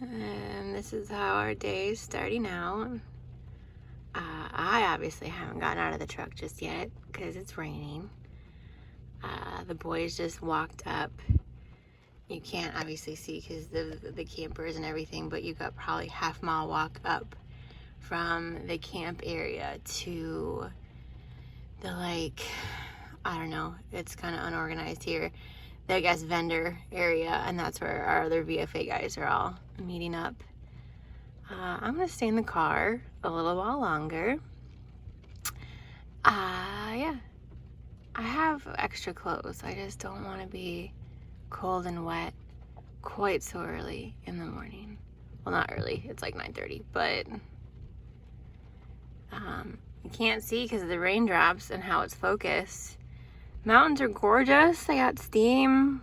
And this is how our day is starting out. I obviously haven't gotten out of the truck just yet because it's raining. The boys just walked up. You can't obviously see because the campers and everything, but you got probably half-mile walk up from the camp area to the, like, I don't know, it's kind of unorganized here, the, I guess, vendor area, and that's where our other VFA guys are all meeting up. I'm gonna stay in the car a little while longer. Yeah, I have extra clothes. I just don't want to be cold and wet quite so early in the morning. Well, not early, it's like 9:30, but you can't see because of the raindrops and how it's focused. Mountains are gorgeous. They got steam,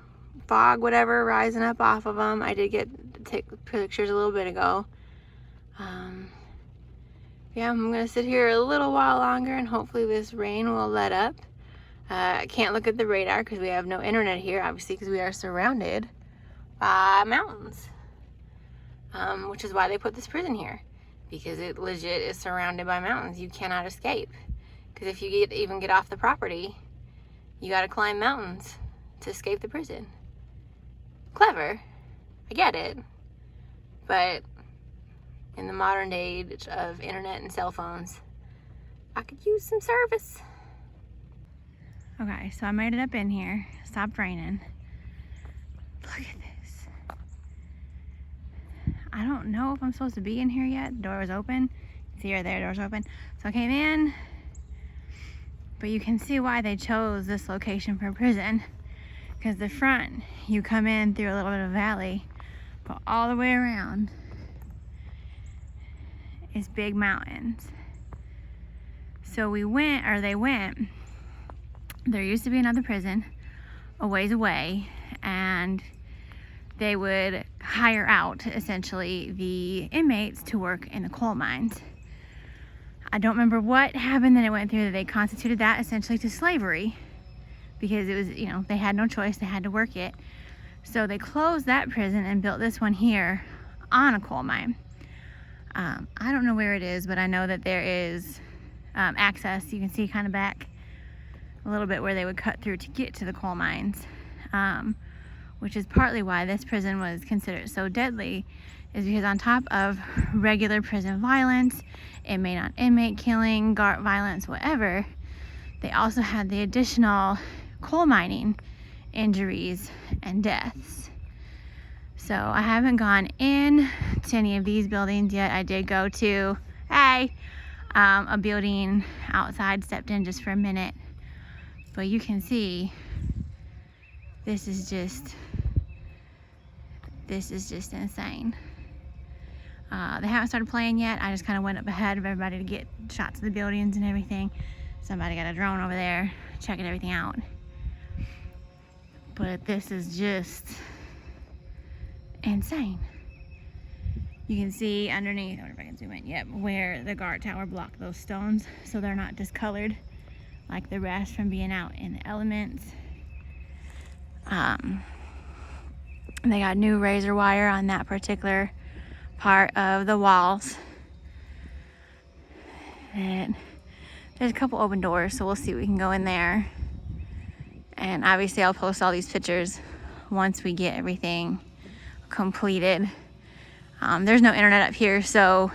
fog, whatever, rising up off of them. I did get to take pictures a little bit ago. Yeah, I'm gonna sit here a little while longer and hopefully this rain will let up. I can't look at the radar because we have no internet here, obviously, because we are surrounded by mountains, which is why they put this prison here, because it legit is surrounded by mountains. You cannot escape, because if you even get off the property, you got to climb mountains to escape the prison. Clever, I get it, but in the modern age of internet and cell phones, I could use some service. Okay, so I made it up in here. Stopped raining. Look at this. I don't know if I'm supposed to be in here yet. The door was open. See right there, door's open. So I came in, but you can see why they chose this location for prison. Because the front, you come in through a little bit of a valley, but all the way around is big mountains. So they went, there used to be another prison a ways away, and they would hire out essentially the inmates to work in the coal mines. I don't remember what happened that it went through that they constituted that essentially to slavery, because it was, you know, they had no choice, they had to work it. So they closed that prison and built this one here on a coal mine. I don't know where it is, but I know that there is access. You can see kind of back a little bit where they would cut through to get to the coal mines, which is partly why this prison was considered so deadly, is because on top of regular prison violence, inmate on inmate killing, guard violence, whatever, they also had the additional coal mining injuries and deaths. So I haven't gone in to any of these buildings yet. I did go to a building outside, stepped in just for a minute, but you can see this is just insane. They haven't started playing yet. I just kind of went up ahead of everybody to get shots of the buildings and everything. Somebody got a drone over there checking everything out. But this is just insane. You can see underneath, I wonder if I can zoom in, yep, where the guard tower blocked those stones, so they're not discolored like the rest from being out in the elements. They got new razor wire on that particular part of the walls. And there's a couple open doors, so we'll see if we can go in there. And obviously I'll post all these pictures once we get everything completed. There's no internet up here, so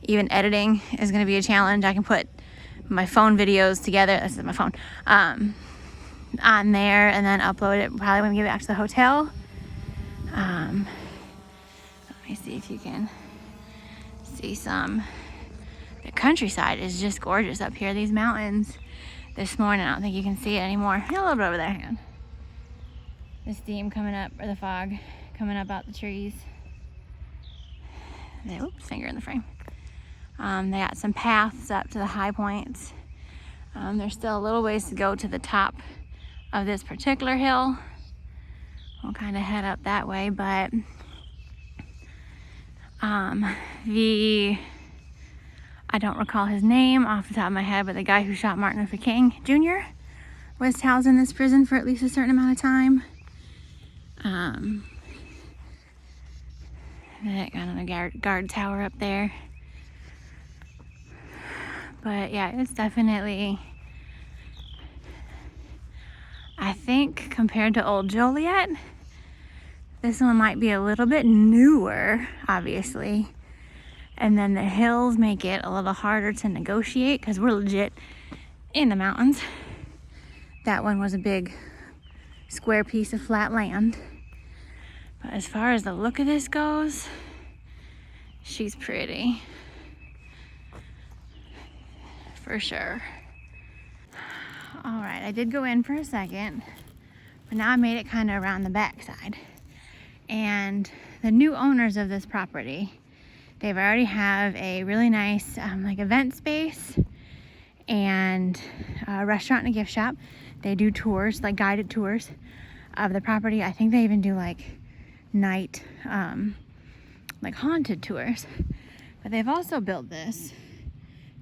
even editing is going to be a challenge. I can put my phone videos together, this is my phone, on there and then upload it probably when we get back to the hotel. Let me see if you can see some. The countryside is just gorgeous up here. These mountains this morning, I don't think you can see it anymore. A little bit over there, hang on. The steam coming up, or the fog coming up out the trees. Oops, finger in the frame. They got some paths up to the high points. There's still a little ways to go to the top of this particular hill. We'll kind of head up that way, but I don't recall his name off the top of my head, but the guy who shot Martin Luther King Jr. was housed in this prison for at least a certain amount of time. That kind of the guard tower up there. But yeah, it's definitely, I think compared to old Joliet, this one might be a little bit newer, obviously. And then the hills make it a little harder to negotiate because we're legit in the mountains. That one was a big square piece of flat land. But as far as the look of this goes, she's pretty. For sure. All right, I did go in for a second, but now I made it kind of around the backside. And the new owners of this property, they've already have a really nice like event space and a restaurant and a gift shop. They do tours, like guided tours of the property. I think they even do like night, like haunted tours. But they've also built this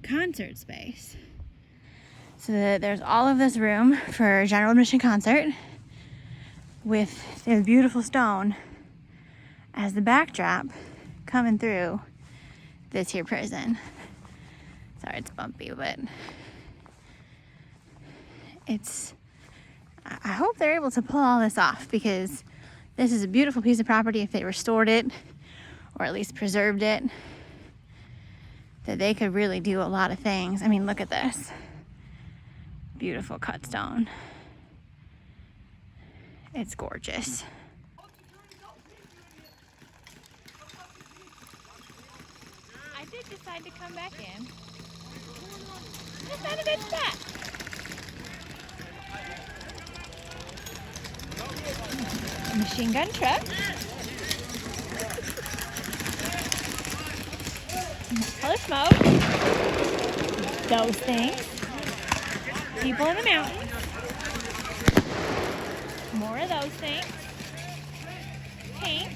concert space. So there's all of this room for general admission concert with this beautiful stone as the backdrop coming through this here prison. Sorry, it's bumpy, but I hope they're able to pull all this off because this is a beautiful piece of property if they restored it or at least preserved it, that they could really do a lot of things. I mean, look at this. Beautiful cut stone. It's gorgeous. I did decide to come back in. It's not a bad spot. Machine gun truck. Color smoke. Those things. People in the mountains. More of those things. Pink.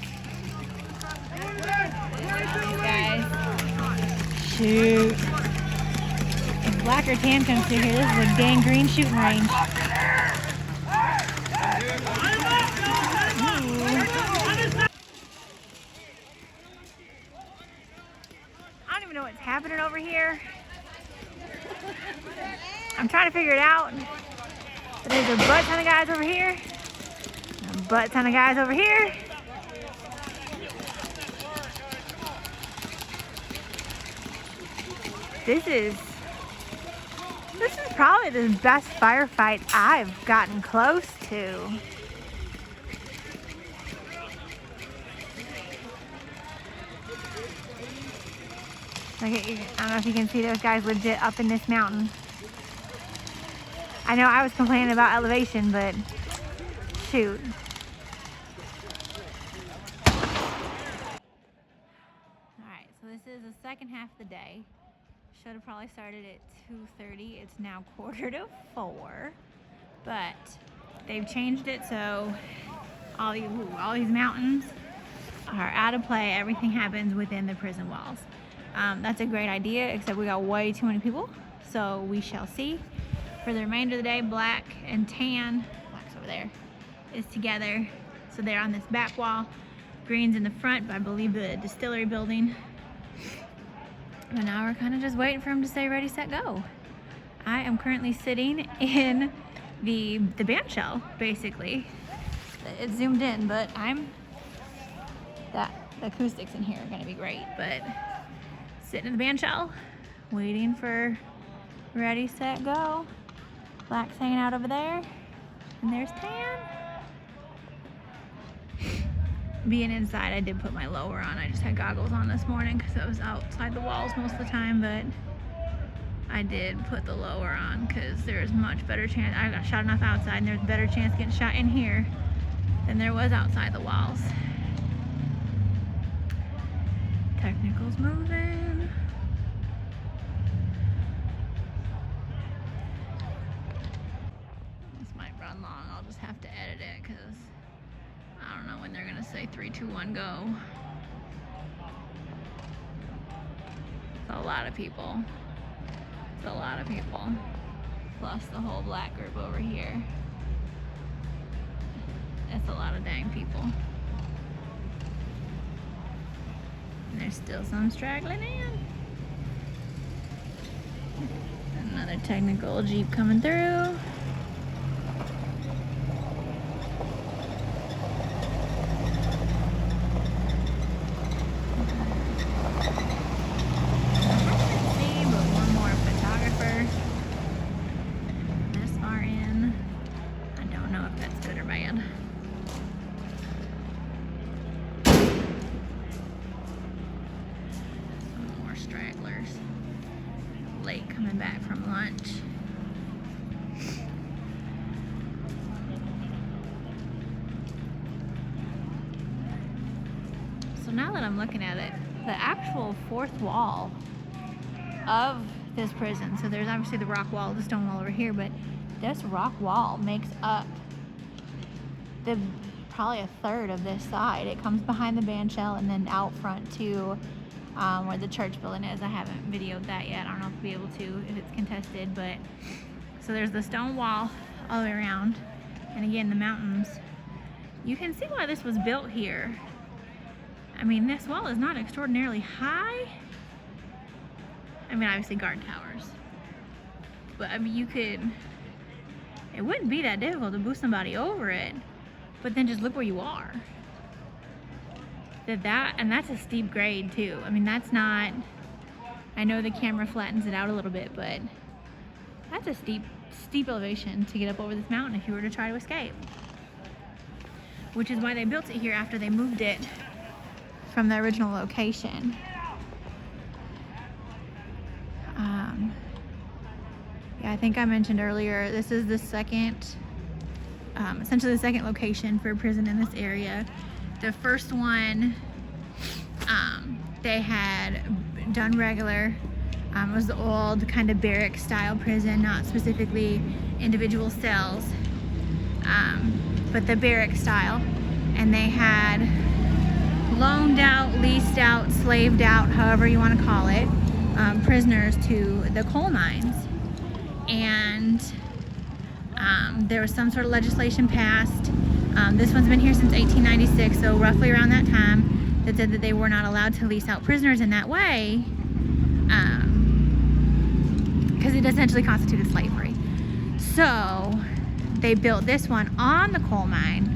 These guys. Shoot. If black or tan comes through here, this is a dang green shooting range. I don't even know what's happening over here. I'm trying to figure it out. But there's a butt ton of guys over here. A butt ton of guys over here. This is probably the best firefight I've gotten close to. Look at you. I don't know if you can see those guys legit up in this mountain. I know I was complaining about elevation, but shoot. Alright, so this is the second half of the day. Should have probably started at 2:30. It's now 3:45. But they've changed it so all these mountains are out of play. Everything happens within the prison walls. That's a great idea, except we got way too many people. So we shall see. For the remainder of the day, black and tan, black's over there, is together. So they're on this back wall. Green's in the front, but I believe the distillery building. And now we're kind of just waiting for them to say ready, set, go. I am currently sitting in the band shell, basically. It's zoomed in, but the acoustics in here are gonna be great, but sitting in the band shell, waiting for ready, set, go. Black's hanging out over there, and there's tan. Being inside, I did put my lower on. I just had goggles on this morning because I was outside the walls most of the time, but I did put the lower on because there's much better chance. I got shot enough outside, and there's a better chance getting shot in here than there was outside the walls. Technical's moving. This might run long. I'll just have to edit it because I don't know when they're gonna say 3, 2, 1, go. It's a lot of people. It's a lot of people. Plus the whole black group over here. It's a lot of dang people. there's still some straggling in. Another technical Jeep coming through. Late coming back from lunch. So now that I'm looking at it, the actual fourth wall of this prison, so there's obviously the rock wall, the stone wall over here, but this rock wall makes up probably a third of this side. It comes behind the band shell and then out front to where the church building is. I haven't videoed that yet. I don't know if I'll be able to if it's contested, but so there's the stone wall all the way around, and again the mountains. You can see why this was built here. I mean, this wall is not extraordinarily high. I mean, obviously guard towers, but I mean, it wouldn't be that difficult to boost somebody over it, but then just look where you are. And that's a steep grade too. I mean, that's not, I know the camera flattens it out a little bit, but that's a steep elevation to get up over this mountain if you were to try to escape. Which is why they built it here after they moved it from the original location. Yeah, I think I mentioned earlier, this is the second, essentially the second location for a prison in this area. The first one they had done regular. It was the old kind of barrack style prison, not specifically individual cells, but the barrack style. And they had loaned out, leased out, slaved out, however you want to call it, prisoners to the coal mines. And there was some sort of legislation passed. This one's been here since 1896, so roughly around that time, that said that they were not allowed to lease out prisoners in that way, because it essentially constituted slavery. So they built this one on the coal mine.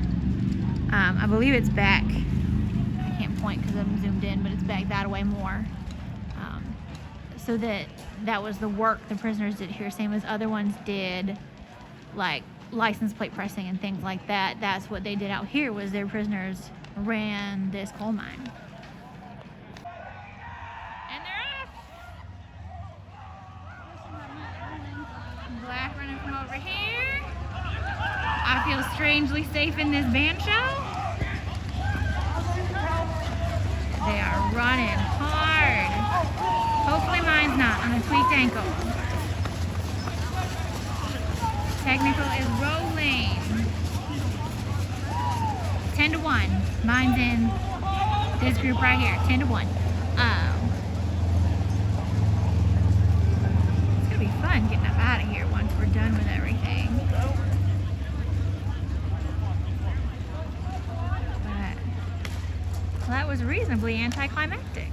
I believe it's back, I can't point because I'm zoomed in, but it's back that way more. So that was the work the prisoners did here, same as other ones did, like license plate pressing and things like that. That's what they did out here, was their prisoners ran this coal mine. And they're off! Black running from over here. I feel strangely safe in this band shell. They are running hard. Hopefully mine's not on a tweaked ankle. Technical is rolling. 10-1. Mine's in this group right here. 10-1. It's gonna be fun getting up out of here once we're done with everything. But, well, that was reasonably anticlimactic.